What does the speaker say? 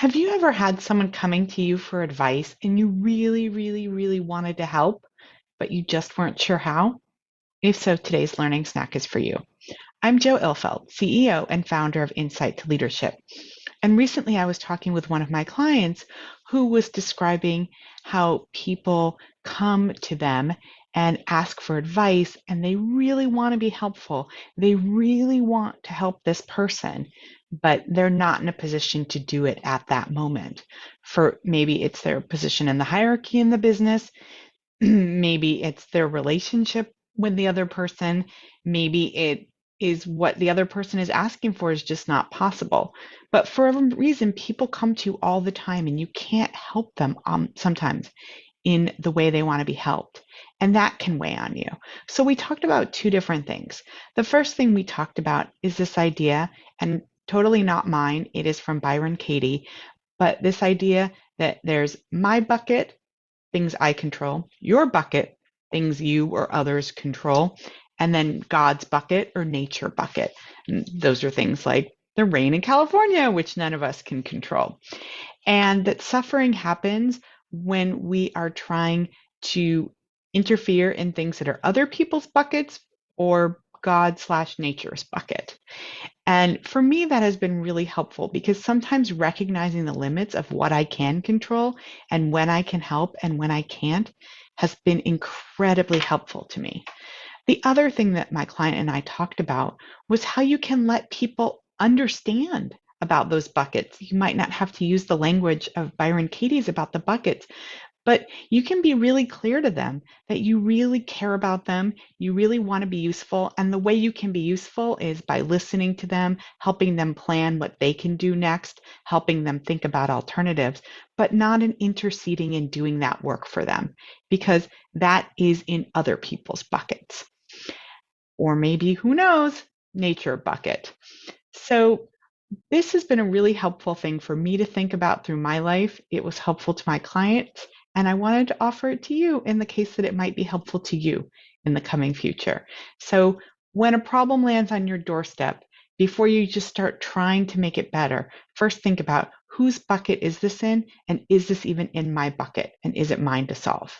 Have you ever had someone coming to you for advice and you really, really, really wanted to help, but you just weren't sure how? If so, today's learning snack is for you. I'm Joe Ilfeld, CEO and founder of Insight to Leadership. And recently I was talking with one of my clients who was describing how people come to them and ask for advice and they really want to be helpful. They really want to help this person, but they're not in a position to do it at that moment. For maybe it's their position in the hierarchy in the business, maybe it's their relationship with the other person, maybe it is what the other person is asking for is just not possible. But for a reason, people come to you all the time and you can't help them sometimes in the way they want to be helped. And that can weigh on you. So we talked about two different things. The first thing we talked about is this idea, and totally not mine, it is from Byron Katie, but this idea that there's my bucket, things I control, your bucket, things you or others control, and then God's bucket or nature bucket. And those are things like the rain in California, which none of us can control. And that suffering happens when we are trying to interfere in things that are other people's buckets or God slash nature's bucket. And for me, that has been really helpful because sometimes recognizing the limits of what I can control and when I can help and when I can't has been incredibly helpful to me. The other thing that my client and I talked about was how you can let people understand about those buckets. You might not have to use the language of Byron Katie's about the buckets, but you can be really clear to them that you really care about them, you really want to be useful, and the way you can be useful is by listening to them, helping them plan what they can do next, helping them think about alternatives, but not in interceding and doing that work for them, because that is in other people's buckets. Or maybe, who knows, nature bucket. So this has been a really helpful thing for me to think about through my life. It was helpful to my clients, and I wanted to offer it to you in the case that it might be helpful to you in the coming future. So when a problem lands on your doorstep, before you just start trying to make it better, first think about whose bucket is this in, and is this even in my bucket, and is it mine to solve?